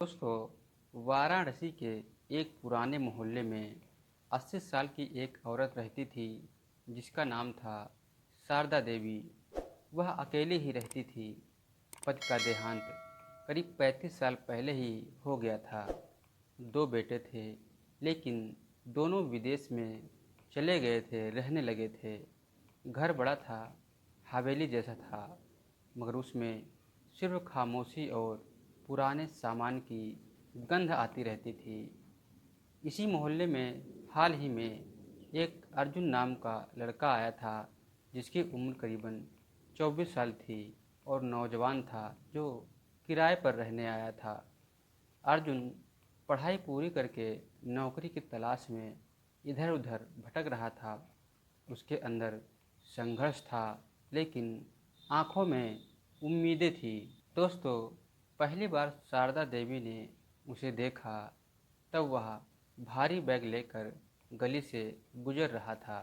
दोस्तों, वाराणसी के एक पुराने मोहल्ले में 80 साल की एक औरत रहती थी जिसका नाम था शारदा देवी। वह अकेली ही रहती थी। पति का देहांत करीब 35 साल पहले ही हो गया था। दो बेटे थे, लेकिन दोनों विदेश में चले गए थे, रहने लगे थे। घर बड़ा था, हवेली जैसा था, मगर उसमें सिर्फ खामोशी और पुराने सामान की गंध आती रहती थी। इसी मोहल्ले में हाल ही में एक अर्जुन नाम का लड़का आया था, जिसकी उम्र करीबन 24 साल थी और नौजवान था जो किराए पर रहने आया था। अर्जुन पढ़ाई पूरी करके नौकरी की तलाश में इधर उधर भटक रहा था। उसके अंदर संघर्ष था, लेकिन आंखों में उम्मीदें थी। दोस्तों, पहली बार शारदा देवी ने उसे देखा तब वह भारी बैग लेकर गली से गुजर रहा था।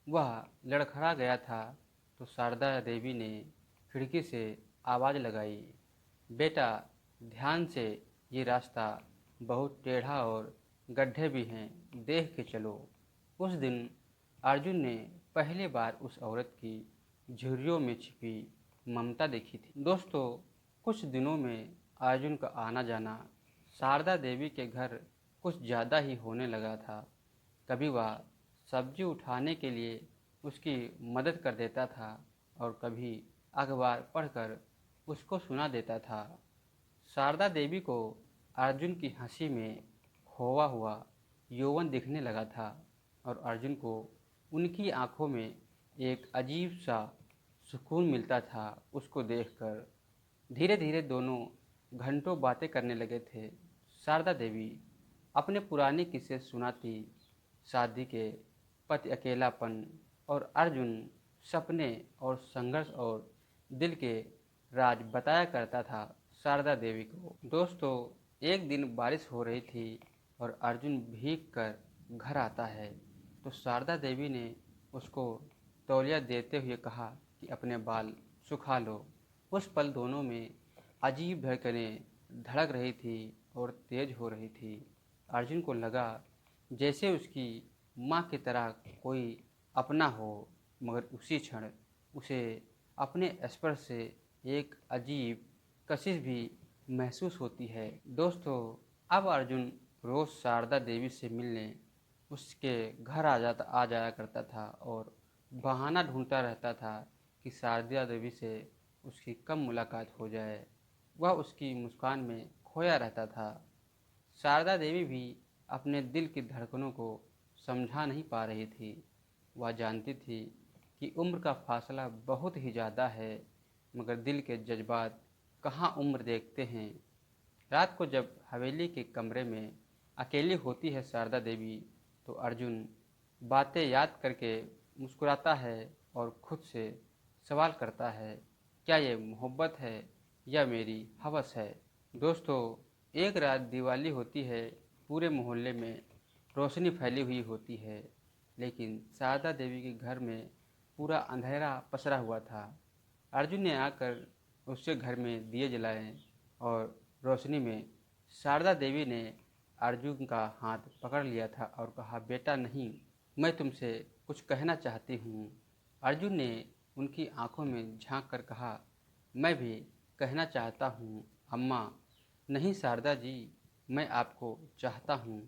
वह लड़खड़ा गया था तो शारदा देवी ने खिड़की से आवाज़ लगाई, बेटा, ध्यान से, ये रास्ता बहुत टेढ़ा और गड्ढे भी हैं, देख के चलो। उस दिन अर्जुन ने पहली बार उस औरत की झुर्रियों में छिपी ममता देखी थी। दोस्तों, कुछ दिनों में अर्जुन का आना जाना शारदा देवी के घर कुछ ज़्यादा ही होने लगा था। कभी वह सब्जी उठाने के लिए उसकी मदद कर देता था और कभी अखबार पढ़कर उसको सुना देता था। शारदा देवी को अर्जुन की हंसी में खोया हुआ यौवन दिखने लगा था और अर्जुन को उनकी आंखों में एक अजीब सा सुकून मिलता था उसको देखकर। धीरे धीरे दोनों घंटों बातें करने लगे थे। शारदा देवी अपने पुराने किस्से सुनाती, शादी के, पति अकेलापन, और अर्जुन सपने और संघर्ष और दिल के राज बताया करता था शारदा देवी को। दोस्तों, एक दिन बारिश हो रही थी और अर्जुन भीग कर घर आता है तो शारदा देवी ने उसको तौलिया देते हुए कहा कि अपने बाल सुखा लो। उस पल दोनों में अजीब धड़कनें धड़क रही थी और तेज हो रही थी। अर्जुन को लगा जैसे उसकी माँ की तरह कोई अपना हो, मगर उसी क्षण उसे अपने स्पर्श से एक अजीब कशिश भी महसूस होती है। दोस्तों, अब अर्जुन रोज़ शारदा देवी से मिलने उसके घर आ जाया करता था और बहाना ढूंढता रहता था कि शारदा देवी से उसकी कब मुलाकात हो जाए। वह उसकी मुस्कान में खोया रहता था। शारदा देवी भी अपने दिल की धड़कनों को समझा नहीं पा रही थी। वह जानती थी कि उम्र का फासला बहुत ही ज़्यादा है, मगर दिल के जज्बात कहाँ उम्र देखते हैं। रात को जब हवेली के कमरे में अकेली होती है शारदा देवी, तो अर्जुन बातें याद करके मुस्कुराता है और खुद से सवाल करता है, क्या ये मोहब्बत है या मेरी हवस है। दोस्तों, एक रात दिवाली होती है। पूरे मोहल्ले में रोशनी फैली हुई होती है, लेकिन शारदा देवी के घर में पूरा अंधेरा पसरा हुआ था। अर्जुन ने आकर उसके घर में दिए जलाए और रोशनी में शारदा देवी ने अर्जुन का हाथ पकड़ लिया था और कहा, बेटा नहीं, मैं तुमसे कुछ कहना चाहती हूँ। अर्जुन ने उनकी आंखों में झांक कर कहा, मैं भी कहना चाहता हूँ अम्मा। नहीं शारदा जी, मैं आपको चाहता हूँ।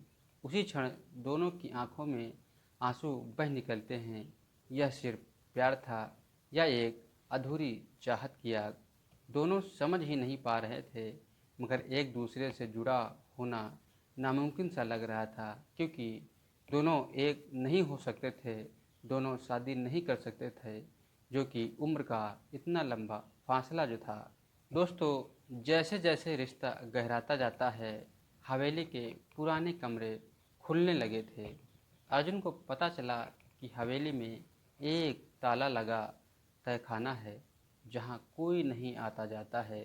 उसी क्षण दोनों की आंखों में आंसू बह निकलते हैं। यह सिर्फ प्यार था या एक अधूरी चाहत की आग, दोनों समझ ही नहीं पा रहे थे, मगर एक दूसरे से जुड़ा होना नामुमकिन सा लग रहा था, क्योंकि दोनों एक नहीं हो सकते थे, दोनों शादी नहीं कर सकते थे, जो कि उम्र का इतना लंबा फासला जो था। दोस्तों, जैसे जैसे रिश्ता गहराता जाता है, हवेली के पुराने कमरे खुलने लगे थे। अर्जुन को पता चला कि हवेली में एक ताला लगा तहखाना है जहाँ कोई नहीं आता जाता है।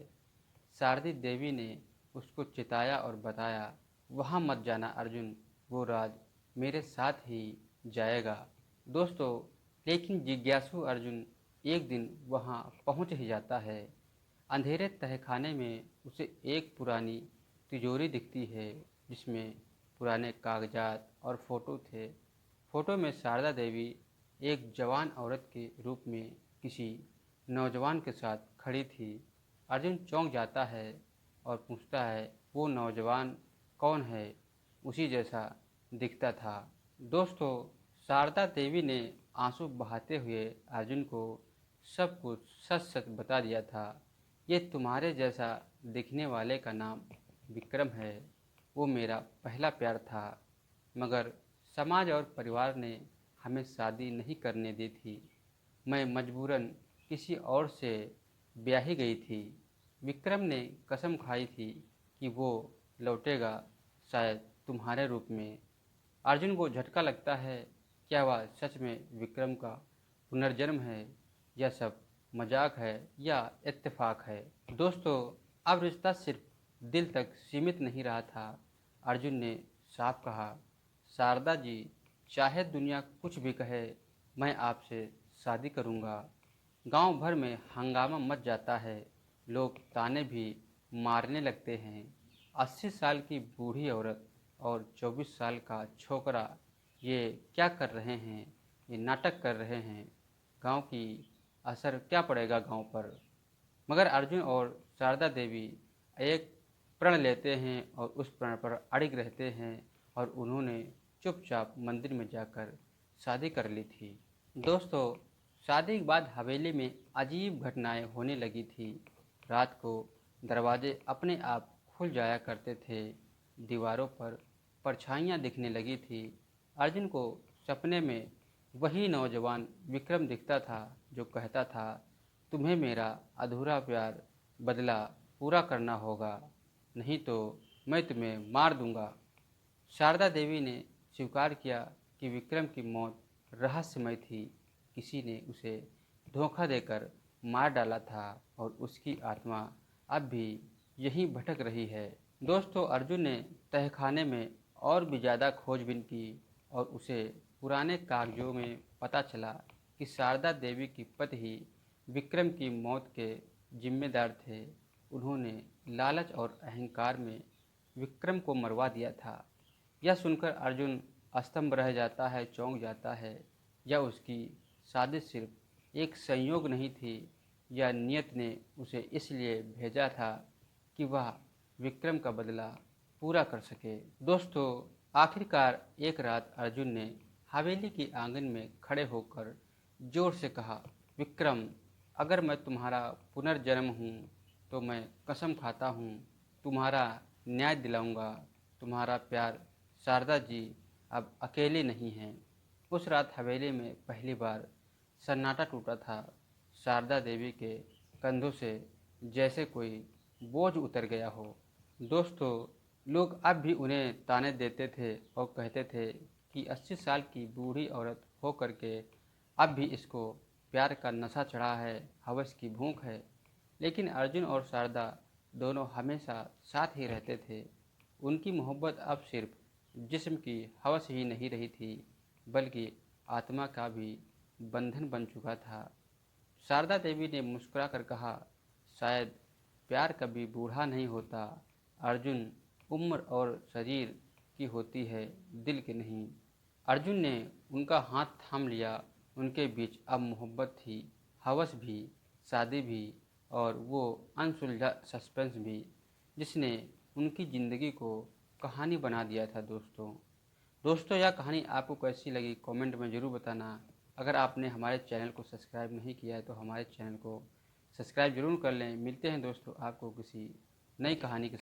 शारदा देवी ने उसको चिताया और बताया, वहाँ मत जाना अर्जुन, वो राज मेरे साथ ही जाएगा। दोस्तों, लेकिन जिज्ञासु अर्जुन एक दिन वहाँ पहुँच ही जाता है। अंधेरे तहखाने में उसे एक पुरानी तिजोरी दिखती है जिसमें पुराने कागजात और फोटो थे। फोटो में शारदा देवी एक जवान औरत के रूप में किसी नौजवान के साथ खड़ी थी। अर्जुन चौंक जाता है और पूछता है, वो नौजवान कौन है? उसी जैसा दिखता था। दोस्तों, शारदा देवी ने आंसू बहाते हुए अर्जुन को सब कुछ सच सच बता दिया था। ये तुम्हारे जैसा दिखने वाले का नाम विक्रम है। वो मेरा पहला प्यार था, मगर समाज और परिवार ने हमें शादी नहीं करने दी थी। मैं मजबूरन किसी और से ब्याही गई थी। विक्रम ने कसम खाई थी कि वो लौटेगा, शायद तुम्हारे रूप में। अर्जुन को झटका लगता है। क्या वह सच में विक्रम का पुनर्जन्म है? यह सब मजाक है या इत्तेफाक है? दोस्तों, अब रिश्ता सिर्फ दिल तक सीमित नहीं रहा था। अर्जुन ने साफ कहा, शारदा जी, चाहे दुनिया कुछ भी कहे, मैं आपसे शादी करूंगा। गांव भर में हंगामा मच जाता है। लोग ताने भी मारने लगते हैं। 80 साल की बूढ़ी औरत और 24 साल का छोकरा ये क्या कर रहे हैं? ये नाटक कर रहे हैं। गांव की असर क्या पड़ेगा गांव पर? मगर अर्जुन और शारदा देवी एक प्रण लेते हैं और उस प्रण पर अड़िग रहते हैं, और उन्होंने चुपचाप मंदिर में जाकर शादी कर ली थी। दोस्तों, शादी के बाद हवेली में अजीब घटनाएं होने लगी थी। रात को दरवाजे अपने आप खुल जाया करते थे। दीवारों पर परछाइयाँ दिखने लगी थी। अर्जुन को सपने में वही नौजवान विक्रम दिखता था जो कहता था, तुम्हें मेरा अधूरा प्यार बदला पूरा करना होगा, नहीं तो मैं तुम्हें मार दूंगा। शारदा देवी ने स्वीकार किया कि विक्रम की मौत रहस्यमय थी। किसी ने उसे धोखा देकर मार डाला था और उसकी आत्मा अब भी यहीं भटक रही है। दोस्तों, अर्जुन ने तहखाने में और भी ज़्यादा खोजबीन की और उसे पुराने कागजों में पता चला कि शारदा देवी की पति ही विक्रम की मौत के जिम्मेदार थे। उन्होंने लालच और अहंकार में विक्रम को मरवा दिया था। यह सुनकर अर्जुन स्तंभ रह जाता है, चौंक जाता है। यह उसकी साजिश सिर्फ एक संयोग नहीं थी। यह नियत ने उसे इसलिए भेजा था कि वह विक्रम का बदला पूरा कर सके। दोस्तों, आखिरकार एक रात अर्जुन ने हवेली के आंगन में खड़े होकर जोर से कहा, विक्रम, अगर मैं तुम्हारा पुनर्जन्म हूँ तो मैं कसम खाता हूँ तुम्हारा न्याय दिलाऊंगा। तुम्हारा प्यार शारदा जी अब अकेले नहीं हैं। उस रात हवेली में पहली बार सन्नाटा टूटा था। शारदा देवी के कंधों से जैसे कोई बोझ उतर गया हो। दोस्तों, लोग अब भी उन्हें ताने देते थे और कहते थे कि 80 साल की बूढ़ी औरत होकर के अब भी इसको प्यार का नशा चढ़ा है, हवस की भूख है। लेकिन अर्जुन और शारदा दोनों हमेशा साथ ही रहते थे। उनकी मोहब्बत अब सिर्फ जिस्म की हवस ही नहीं रही थी, बल्कि आत्मा का भी बंधन बन चुका था। शारदा देवी ने मुस्कुरा कर कहा, शायद प्यार कभी बूढ़ा नहीं होता अर्जुन, उम्र और शरीर की होती है, दिल की नहीं। अर्जुन ने उनका हाथ थाम लिया। उनके बीच अब मोहब्बत थी, हवस भी, शादी भी, और वो अनसुलझा सस्पेंस भी जिसने उनकी ज़िंदगी को कहानी बना दिया था। दोस्तों, यह कहानी आपको कैसी लगी कमेंट में ज़रूर बताना। अगर आपने हमारे चैनल को सब्सक्राइब नहीं किया है तो हमारे चैनल को सब्सक्राइब जरूर कर लें। मिलते हैं दोस्तों आपको किसी नई कहानी के